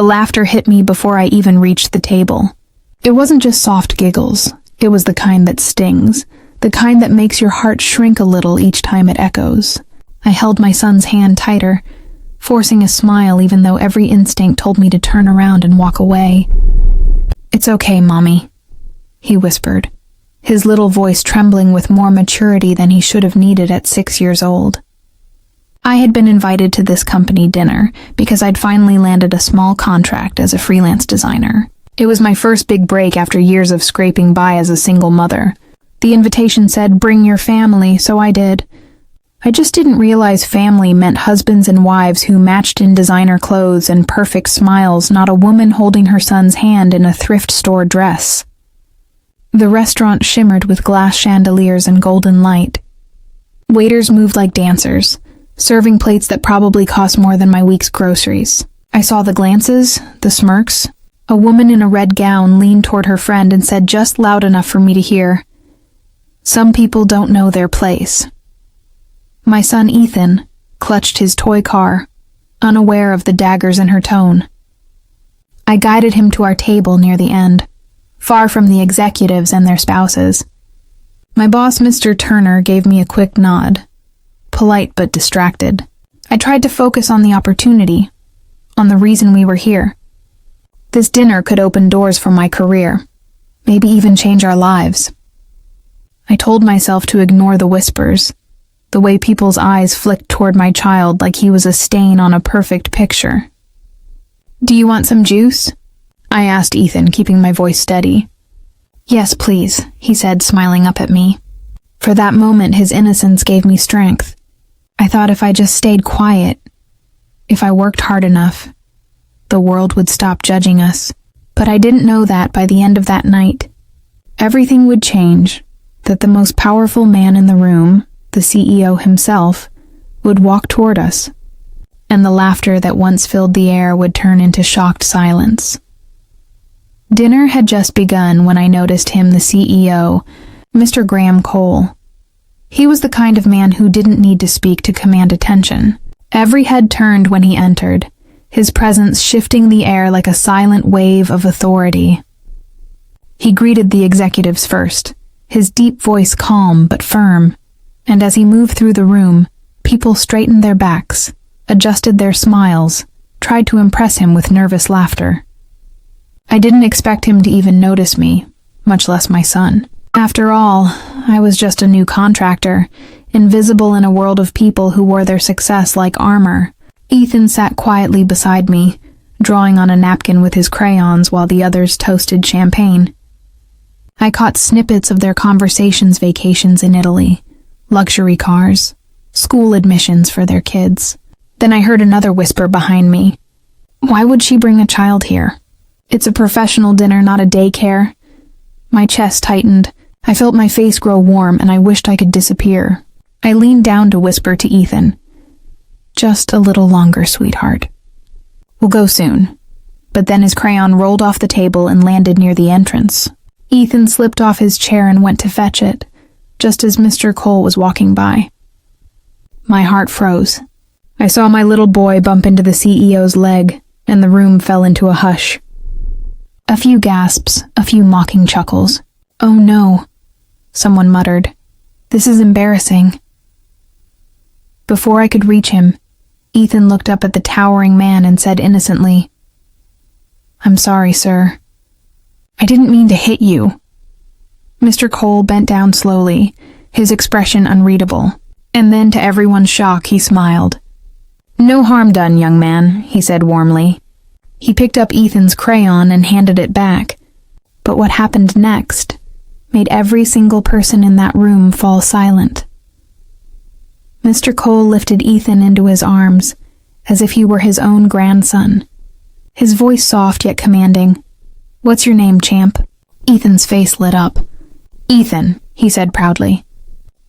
The laughter hit me before I even reached the table. It wasn't just soft giggles. It was the kind that stings, the kind that makes your heart shrink a little each time it echoes. I held my son's hand tighter, forcing a smile even though every instinct told me to turn around and walk away. "It's okay, Mommy," he whispered, his little voice trembling with more maturity than he should have needed at 6 years old. I had been invited to this company dinner because I'd finally landed a small contract as a freelance designer. It was my first big break after years of scraping by as a single mother. The invitation said, "Bring your family," so I did. I just didn't realize family meant husbands and wives who matched in designer clothes and perfect smiles, not a woman holding her son's hand in a thrift store dress. The restaurant shimmered with glass chandeliers and golden light. Waiters moved like dancers, serving plates that probably cost more than my week's groceries. I saw the glances, the smirks. A woman in a red gown leaned toward her friend and said just loud enough for me to hear, "Some people don't know their place." My son Ethan clutched his toy car, unaware of the daggers in her tone. I guided him to our table near the end, far from the executives and their spouses. My boss, Mr. Turner, gave me a quick nod, polite but distracted. I tried to focus on the opportunity, on the reason we were here. This dinner could open doors for my career, maybe even change our lives. I told myself to ignore the whispers, the way people's eyes flicked toward my child like he was a stain on a perfect picture. "Do you want some juice?" I asked Ethan, keeping my voice steady. "Yes, please," he said, smiling up at me. For that moment, his innocence gave me strength. I thought if I just stayed quiet, if I worked hard enough, the world would stop judging us. But I didn't know that by the end of that night, everything would change, that the most powerful man in the room, the CEO himself, would walk toward us, and the laughter that once filled the air would turn into shocked silence. Dinner had just begun when I noticed him, the CEO, Mr. Graham Cole. He was the kind of man who didn't need to speak to command attention. Every head turned when he entered, his presence shifting the air like a silent wave of authority. He greeted the executives first, his deep voice calm but firm, and as he moved through the room, people straightened their backs, adjusted their smiles, tried to impress him with nervous laughter. I didn't expect him to even notice me, much less my son. After all, I was just a new contractor, invisible in a world of people who wore their success like armor. Ethan sat quietly beside me, drawing on a napkin with his crayons while the others toasted champagne. I caught snippets of their conversations, vacations in Italy, luxury cars, school admissions for their kids. Then I heard another whisper behind me. "Why would she bring a child here? It's a professional dinner, not a daycare." My chest tightened. I felt my face grow warm, and I wished I could disappear. I leaned down to whisper to Ethan, "Just a little longer, sweetheart. We'll go soon." But then his crayon rolled off the table and landed near the entrance. Ethan slipped off his chair and went to fetch it, just as Mr. Cole was walking by. My heart froze. I saw my little boy bump into the CEO's leg, and the room fell into a hush. A few gasps, a few mocking chuckles. "Oh no," someone muttered. "This is embarrassing." Before I could reach him, Ethan looked up at the towering man and said innocently, "I'm sorry, sir. I didn't mean to hit you." Mr. Cole bent down slowly, his expression unreadable, and then to everyone's shock he smiled. "No harm done, young man," he said warmly. He picked up Ethan's crayon and handed it back, but what happened next made every single person in that room fall silent. Mr. Cole lifted Ethan into his arms, as if he were his own grandson, his voice soft yet commanding. "What's your name, champ?" Ethan's face lit up. "Ethan," he said proudly.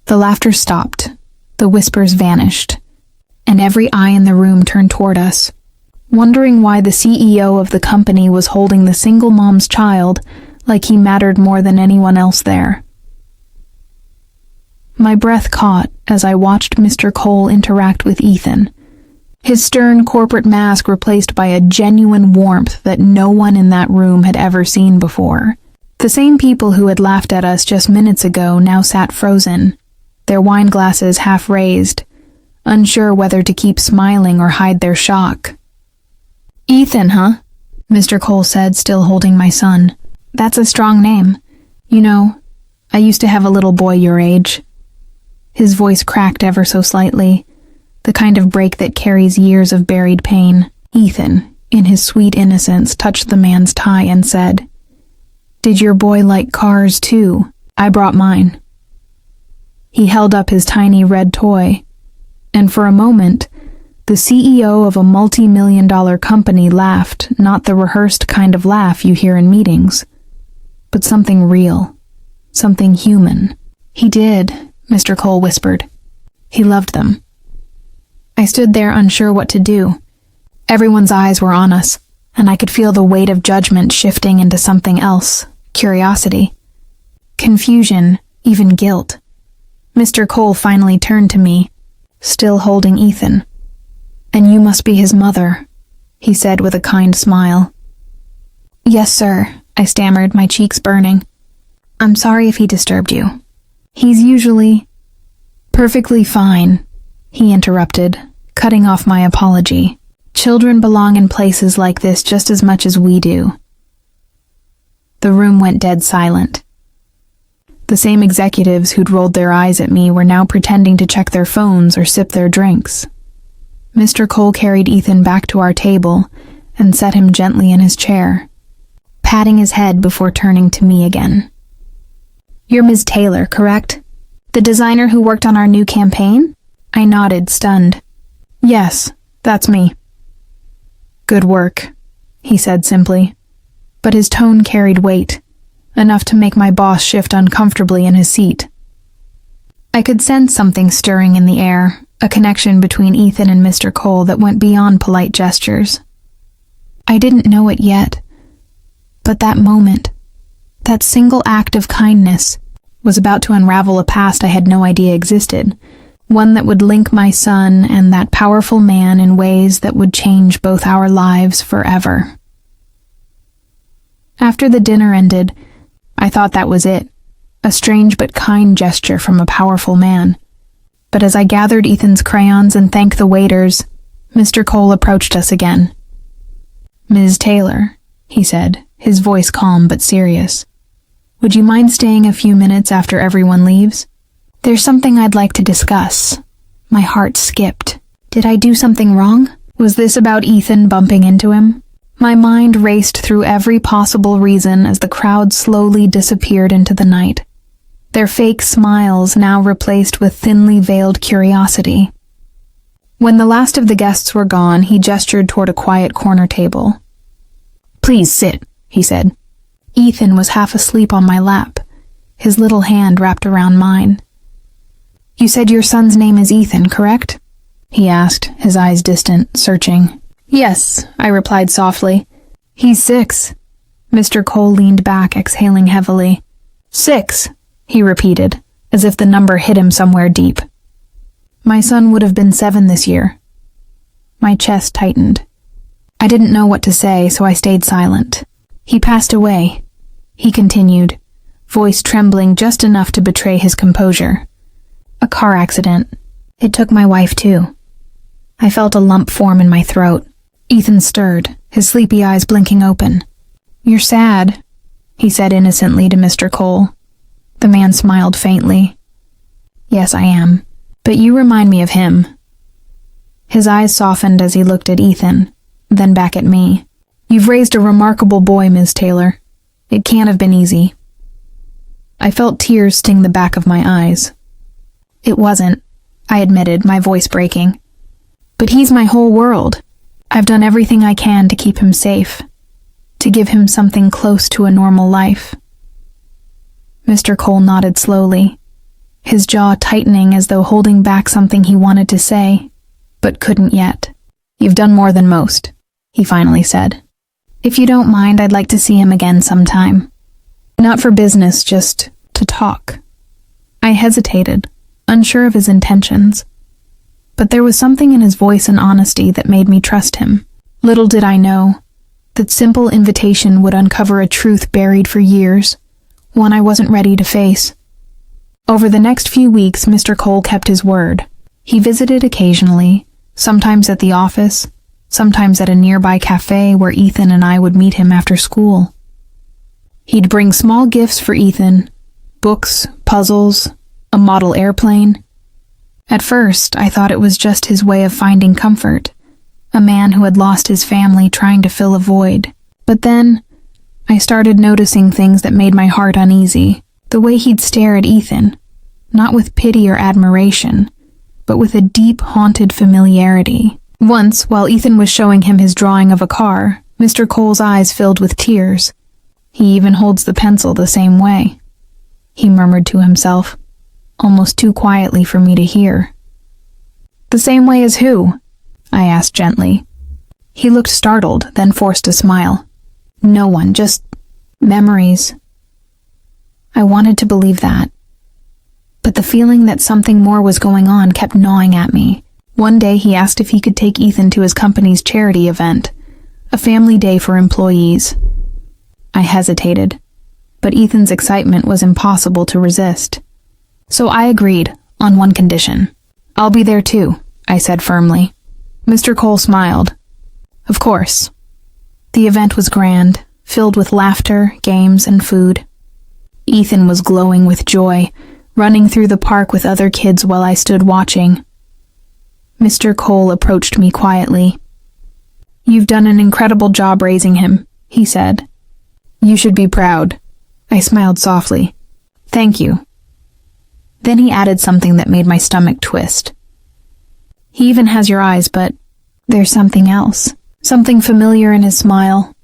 The laughter stopped, the whispers vanished, and every eye in the room turned toward us, wondering why the CEO of the company was holding the single mom's child like he mattered more than anyone else there. My breath caught as I watched Mr. Cole interact with Ethan, his stern corporate mask replaced by a genuine warmth that no one in that room had ever seen before. The same people who had laughed at us just minutes ago now sat frozen, their wine glasses half raised, unsure whether to keep smiling or hide their shock. "Ethan, huh?" Mr. Cole said, still holding my son. "That's a strong name. You know, I used to have a little boy your age." His voice cracked ever so slightly, the kind of break that carries years of buried pain. Ethan, in his sweet innocence, touched the man's tie and said, "Did your boy like cars too? I brought mine." He held up his tiny red toy, and for a moment, the CEO of a multi-million-dollar company laughed, not the rehearsed kind of laugh you hear in meetings, but something real, something human. "He did," Mr. Cole whispered. "He loved them." I stood there unsure what to do. Everyone's eyes were on us, and I could feel the weight of judgment shifting into something else, curiosity, confusion, even guilt. Mr. Cole finally turned to me, still holding Ethan. "And you must be his mother," he said with a kind smile. "Yes, sir," I stammered, my cheeks burning. "I'm sorry if he disturbed you." "He's usually perfectly fine," he interrupted, cutting off my apology. "Children belong in places like this just as much as we do." The room went dead silent. The same executives who'd rolled their eyes at me were now pretending to check their phones or sip their drinks. Mr. Cole carried Ethan back to our table and set him gently in his chair, patting his head before turning to me again. "You're Ms. Taylor, correct? The designer who worked on our new campaign?" I nodded, stunned. "Yes, that's me." "Good work," he said simply, but his tone carried weight, enough to make my boss shift uncomfortably in his seat. I could sense something stirring in the air, a connection between Ethan and Mr. Cole that went beyond polite gestures. I didn't know it yet, but that moment, that single act of kindness, was about to unravel a past I had no idea existed, one that would link my son and that powerful man in ways that would change both our lives forever. After the dinner ended, I thought that was it, a strange but kind gesture from a powerful man. But as I gathered Ethan's crayons and thanked the waiters, Mr. Cole approached us again. "Ms. Taylor," he said, his voice calm but serious. "Would you mind staying a few minutes after everyone leaves? There's something I'd like to discuss." My heart skipped. Did I do something wrong? Was this about Ethan bumping into him? My mind raced through every possible reason as the crowd slowly disappeared into the night, their fake smiles now replaced with thinly veiled curiosity. When the last of the guests were gone, he gestured toward a quiet corner table. "Please sit," he said. Ethan was half asleep on my lap, his little hand wrapped around mine. "You said your son's name is Ethan, correct?" he asked, his eyes distant, searching. "Yes," I replied softly. "He's 6. Mr. Cole leaned back, exhaling heavily. "6, he repeated, as if the number hit him somewhere deep. "My son would have been 7 this year." My chest tightened. I didn't know what to say, so I stayed silent. "He passed away," he continued, voice trembling just enough to betray his composure. "A car accident. It took my wife too." I felt a lump form in my throat. Ethan stirred, his sleepy eyes blinking open. "You're sad," he said innocently to Mr. Cole. The man smiled faintly. "Yes, I am. But you remind me of him." His eyes softened as he looked at Ethan, then back at me. "You've raised a remarkable boy, Ms. Taylor. It can't have been easy." I felt tears sting the back of my eyes. "It wasn't," I admitted, my voice breaking. "But he's my whole world. I've done everything I can to keep him safe, to give him something close to a normal life." Mr. Cole nodded slowly, his jaw tightening as though holding back something he wanted to say, but couldn't yet. "You've done more than most," he finally said. "If you don't mind, I'd like to see him again sometime. Not for business, just to talk." I hesitated, unsure of his intentions. but there was something in his voice and honesty that made me trust him. Little did I know that simple invitation would uncover a truth buried for years, one I wasn't ready to face. Over the next few weeks, Mr. Cole kept his word. He visited occasionally, sometimes at the office, sometimes at a nearby cafe where Ethan and I would meet him after school. He'd bring small gifts for Ethan, books, puzzles, a model airplane. At first, I thought it was just his way of finding comfort, a man who had lost his family trying to fill a void. But then, I started noticing things that made my heart uneasy. The way he'd stare at Ethan, not with pity or admiration, but with a deep, haunted familiarity. Once, while Ethan was showing him his drawing of a car, Mr. Cole's eyes filled with tears. He even holds the pencil the same way, he murmured to himself, almost too quietly for me to hear. The same way as who? I asked gently. He looked startled, then forced a smile. No one, just memories. I wanted to believe that. But the feeling that something more was going on kept gnawing at me. One day he asked if he could take Ethan to his company's charity event, a family day for employees. I hesitated, but Ethan's excitement was impossible to resist. So I agreed, on one condition. I'll be there too, I said firmly. Mr. Cole smiled. Of course. The event was grand, filled with laughter, games, and food. Ethan was glowing with joy, running through the park with other kids while I stood watching. Mr. Cole approached me quietly. You've done an incredible job raising him, he said. You should be proud. I smiled softly. Thank you. Then he added something that made my stomach twist. He even has your eyes, but there's something else. Something familiar in his smile.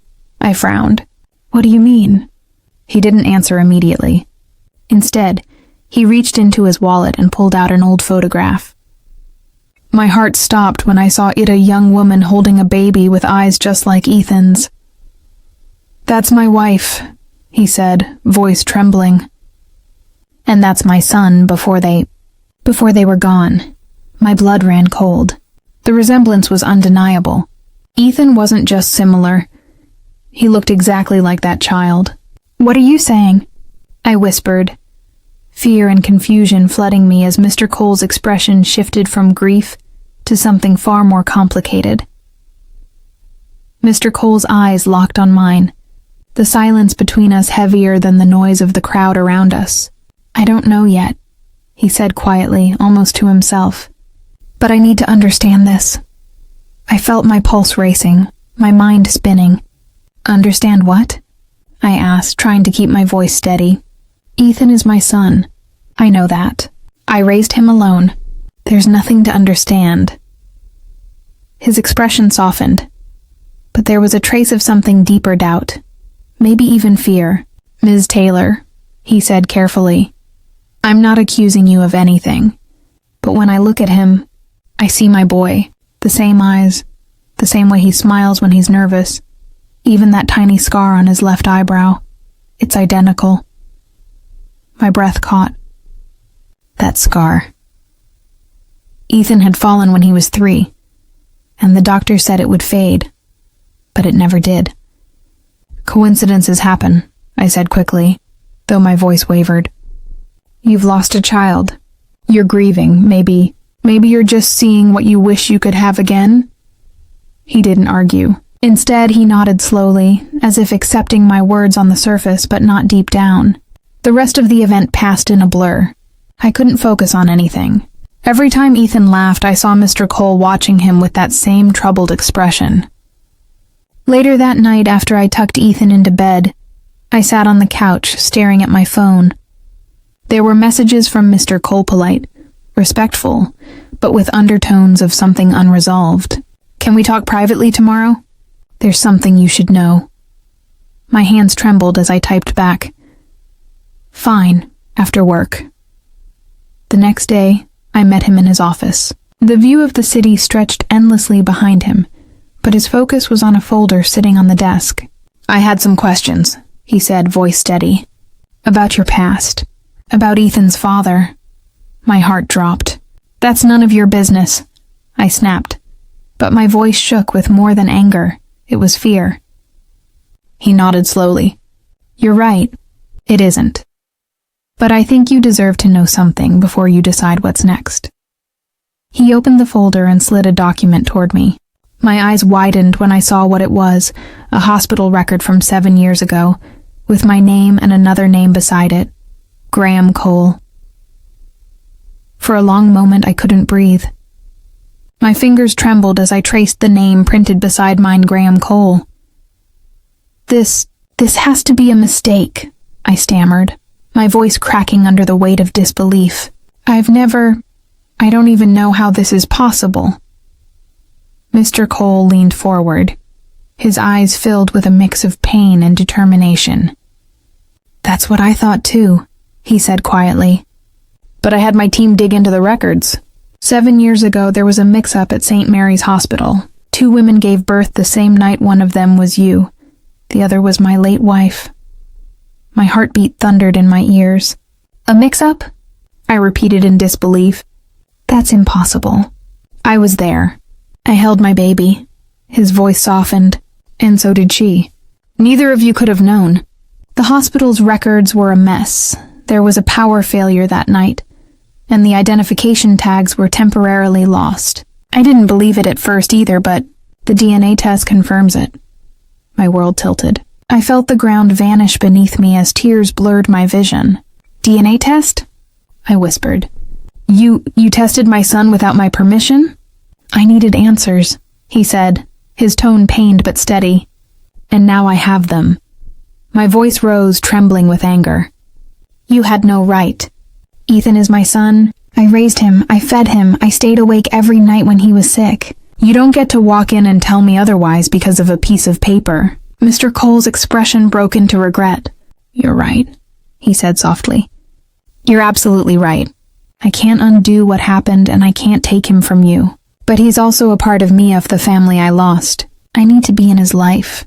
I frowned. What do you mean? He didn't answer immediately. Instead, he reached into his wallet and pulled out an old photograph. My heart stopped when I saw it, a young woman holding a baby with eyes just like Ethan's. That's my wife, he said, voice trembling. And that's my son before they were gone. My blood ran cold. The resemblance was undeniable. Ethan wasn't just similar. He looked exactly like that child. What are you saying? I whispered, fear and confusion flooding me as Mr. Cole's expression shifted from grief to something far more complicated. Mr. Cole's eyes locked on mine, the silence between us heavier than the noise of the crowd around us. I don't know yet, he said quietly, almost to himself. But I need to understand this. I felt my pulse racing, my mind spinning. Understand what? I asked, trying to keep my voice steady. Ethan is my son. I know that. I raised him alone. There's nothing to understand. His expression softened, but there was a trace of something deeper doubt, maybe even fear. Ms. Taylor, he said carefully, I'm not accusing you of anything, but when I look at him, I see my boy, the same eyes, the same way he smiles when he's nervous, even that tiny scar on his left eyebrow. It's identical. My breath caught. That scar. Ethan had fallen when he was 3, and the doctor said it would fade, but it never did. Coincidences happen, I said quickly, though my voice wavered. You've lost a child. You're grieving, maybe you're just seeing what you wish you could have again? He didn't argue. Instead, he nodded slowly, as if accepting my words on the surface but not deep down. The rest of the event passed in a blur. I couldn't focus on anything. Every time Ethan laughed, I saw Mr. Cole watching him with that same troubled expression. Later that night, after I tucked Ethan into bed, I sat on the couch, staring at my phone. There were messages from Mr. Colepolite, respectful, but with undertones of something unresolved. Can we talk privately tomorrow? There's something you should know. My hands trembled as I typed back. Fine, after work. The next day, I met him in his office. The view of the city stretched endlessly behind him, but his focus was on a folder sitting on the desk. I had some questions, he said, voice steady. About your past. About Ethan's father. My heart dropped. That's none of your business, I snapped, but my voice shook with more than anger. It was fear. He nodded slowly. You're right. It isn't. But I think you deserve to know something before you decide what's next. He opened the folder and slid a document toward me. My eyes widened when I saw what it was, a hospital record from 7 years ago, with my name and another name beside it, Graham Cole. For a long moment I couldn't breathe. My fingers trembled as I traced the name printed beside mine, Graham Cole. This has to be a mistake, I stammered, my voice cracking under the weight of disbelief. I don't even know how this is possible. Mr. Cole leaned forward, his eyes filled with a mix of pain and determination. That's what I thought too, he said quietly. But I had my team dig into the records. 7 years ago, there was a mix-up at St. Mary's Hospital. 2 women gave birth the same night. One of them was you. The other was my late wife. My heartbeat thundered in my ears. A mix-up? I repeated in disbelief. That's impossible. I was there. I held my baby. His voice softened, and so did she. Neither of you could have known. The hospital's records were a mess. There was a power failure that night, and the identification tags were temporarily lost. I didn't believe it at first either, but the DNA test confirms it. My world tilted. I felt the ground vanish beneath me as tears blurred my vision. DNA test? I whispered. You tested my son without my permission? I needed answers, he said, his tone pained but steady. And now I have them. My voice rose, trembling with anger. You had no right. Ethan is my son. I raised him, I fed him, I stayed awake every night when he was sick. You don't get to walk in and tell me otherwise because of a piece of paper. Mr. Cole's expression broke into regret. You're right, he said softly. You're absolutely right. I can't undo what happened and I can't take him from you. But he's also a part of me, of the family I lost. I need to be in his life.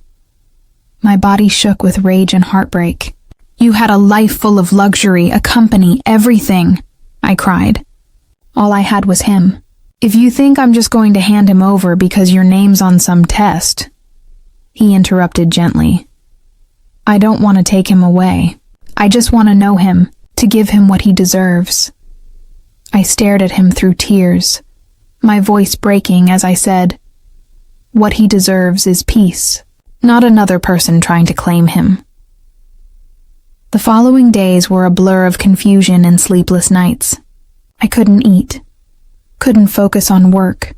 My body shook with rage and heartbreak. You had a life full of luxury, a company, everything, I cried. All I had was him. If you think I'm just going to hand him over because your name's on some test, he interrupted gently. I don't want to take him away. I just want to know him, to give him what he deserves. I stared at him through tears, my voice breaking as I said, what he deserves is peace, not another person trying to claim him. The following days were a blur of confusion and sleepless nights. I couldn't eat, couldn't focus on work,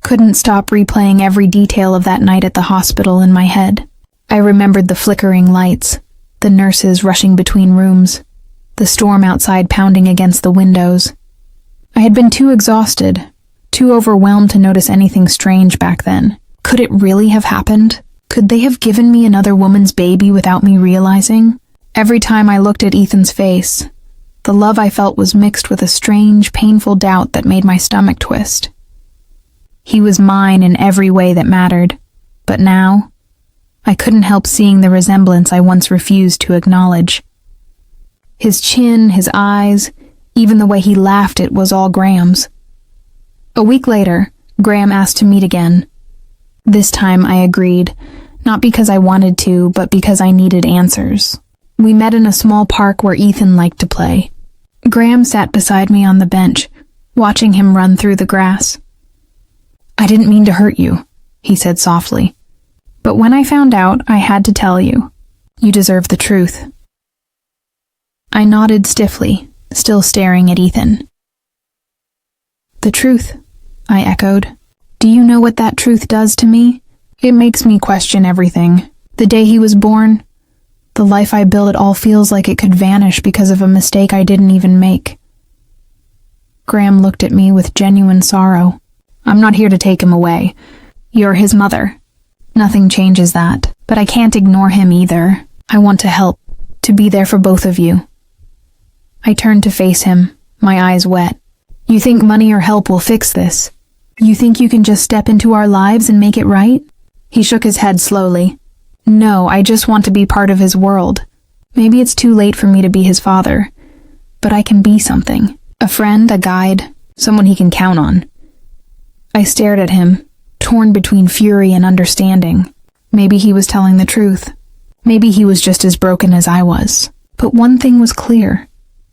couldn't stop replaying every detail of that night at the hospital in my head. I remembered the flickering lights, the nurses rushing between rooms, the storm outside pounding against the windows. I had been too exhausted, too overwhelmed to notice anything strange back then. Could it really have happened? Could they have given me another woman's baby without me realizing? Every time I looked at Ethan's face, the love I felt was mixed with a strange, painful doubt that made my stomach twist. He was mine in every way that mattered, but now, I couldn't help seeing the resemblance I once refused to acknowledge. His chin, his eyes, even the way he laughed, it was all Graham's. A week later, Graham asked to meet again. This time I agreed, not because I wanted to, but because I needed answers. We met in a small park where Ethan liked to play. Graham sat beside me on the bench, watching him run through the grass. I didn't mean to hurt you, he said softly. But when I found out, I had to tell you. You deserve the truth. I nodded stiffly, still staring at Ethan. The truth, I echoed. Do you know what that truth does to me? It makes me question everything. The day he was born, the life I built, it all feels like it could vanish because of a mistake I didn't even make. Graham looked at me with genuine sorrow. I'm not here to take him away. You're his mother. Nothing changes that, but I can't ignore him either. I want to help, to be there for both of you. I turned to face him, my eyes wet. You think money or help will fix this? You think you can just step into our lives and make it right? He shook his head slowly. No, I just want to be part of his world. Maybe it's too late for me to be his father, but I can be something. A friend, a guide, someone he can count on. I stared at him, torn between fury and understanding. Maybe he was telling the truth. Maybe he was just as broken as I was. But one thing was clear.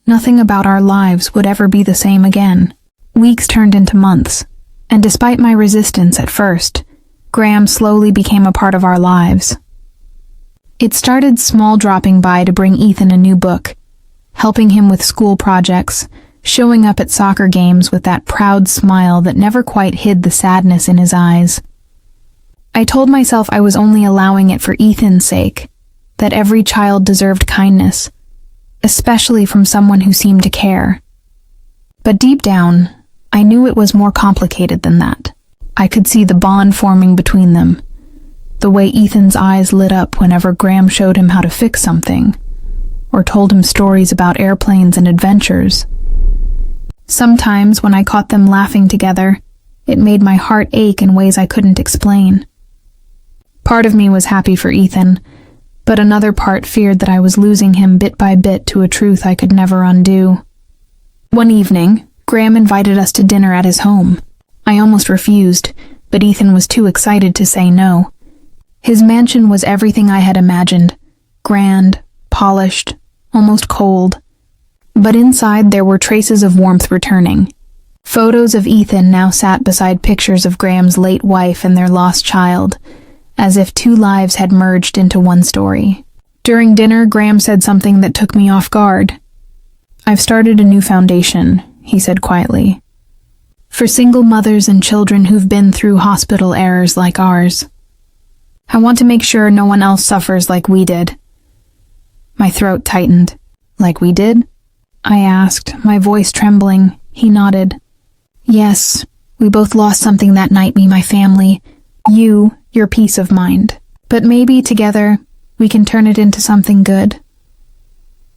Nothing about our lives would ever be the same again. Weeks turned into months, and despite my resistance at first, Graham slowly became a part of our lives. It started small, dropping by to bring Ethan a new book, helping him with school projects, showing up at soccer games with that proud smile that never quite hid the sadness in his eyes. I told myself I was only allowing it for Ethan's sake, that every child deserved kindness, especially from someone who seemed to care. But deep down, I knew it was more complicated than that. I could see the bond forming between them, the way Ethan's eyes lit up whenever Graham showed him how to fix something, or told him stories about airplanes and adventures. Sometimes, when I caught them laughing together, it made my heart ache in ways I couldn't explain. Part of me was happy for Ethan, but another part feared that I was losing him bit by bit to a truth I could never undo. One evening, Graham invited us to dinner at his home. I almost refused, but Ethan was too excited to say no. His mansion was everything I had imagined, grand, polished, almost cold. But inside there were traces of warmth returning. Photos of Ethan now sat beside pictures of Graham's late wife and their lost child, as if two lives had merged into one story. During dinner, Graham said something that took me off guard. "I've started a new foundation," he said quietly, "for single mothers and children who've been through hospital errors like ours. I want to make sure no one else suffers like we did." My throat tightened. "Like we did?" I asked, my voice trembling. He nodded. "Yes, we both lost something that night, me, my family. You, your peace of mind. But maybe together, we can turn it into something good."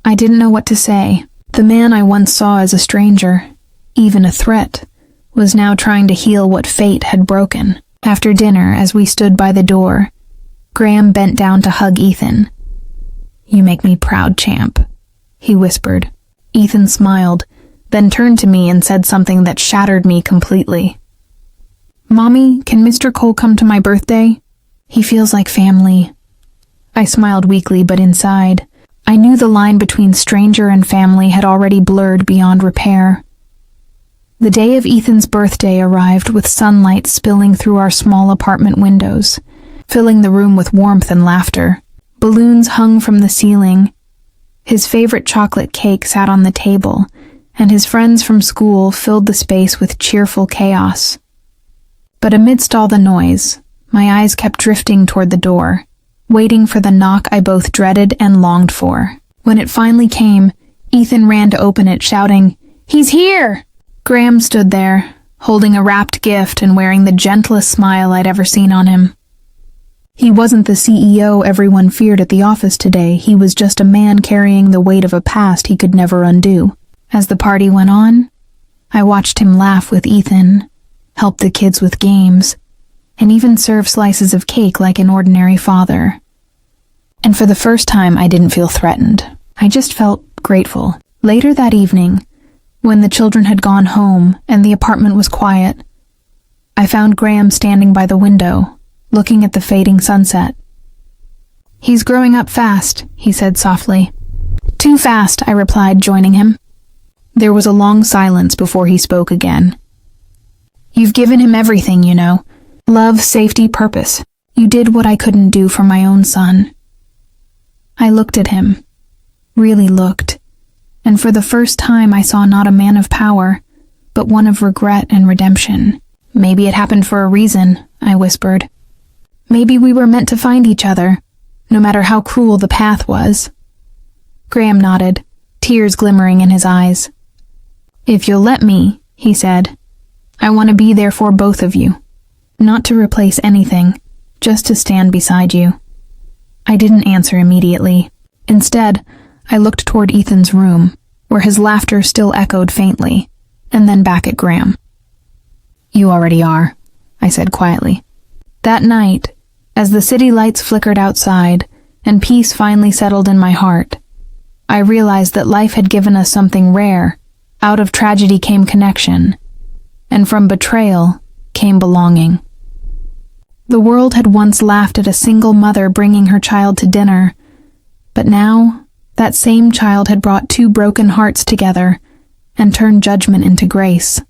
I didn't know what to say. The man I once saw as a stranger, even a threat, was now trying to heal what fate had broken. After dinner, as we stood by the door, Graham bent down to hug Ethan. "You make me proud, champ," he whispered. Ethan smiled, then turned to me and said something that shattered me completely. "Mommy, can Mr. Cole come to my birthday? He feels like family." I smiled weakly, but inside, I knew the line between stranger and family had already blurred beyond repair. The day of Ethan's birthday arrived with sunlight spilling through our small apartment windows, filling the room with warmth and laughter. Balloons hung from the ceiling. His favorite chocolate cake sat on the table, and his friends from school filled the space with cheerful chaos. But amidst all the noise, my eyes kept drifting toward the door, waiting for the knock I both dreaded and longed for. When it finally came, Ethan ran to open it, shouting, "He's here!" Graham stood there, holding a wrapped gift and wearing the gentlest smile I'd ever seen on him. He wasn't the CEO everyone feared at the office today. He was just a man carrying the weight of a past he could never undo. As the party went on, I watched him laugh with Ethan, help the kids with games, and even serve slices of cake like an ordinary father. And for the first time, I didn't feel threatened. I just felt grateful. Later that evening, when the children had gone home and the apartment was quiet, I found Graham standing by the window, looking at the fading sunset. "He's growing up fast," he said softly. "Too fast," I replied, joining him. There was a long silence before he spoke again. "You've given him everything, you know. Love, safety, purpose. You did what I couldn't do for my own son." I looked at him, really looked, and for the first time I saw not a man of power, but one of regret and redemption. "Maybe it happened for a reason," I whispered. "Maybe we were meant to find each other, no matter how cruel the path was." Graham nodded, tears glimmering in his eyes. "If you'll let me," he said, "I want to be there for both of you. Not to replace anything, just to stand beside you." I didn't answer immediately. Instead, I looked toward Ethan's room, where his laughter still echoed faintly, and then back at Graham. "You already are," I said quietly. That night, as the city lights flickered outside and peace finally settled in my heart, I realized that life had given us something rare. Out of tragedy came connection, and from betrayal came belonging. The world had once laughed at a single mother bringing her child to dinner, but now that same child had brought two broken hearts together and turned judgment into grace.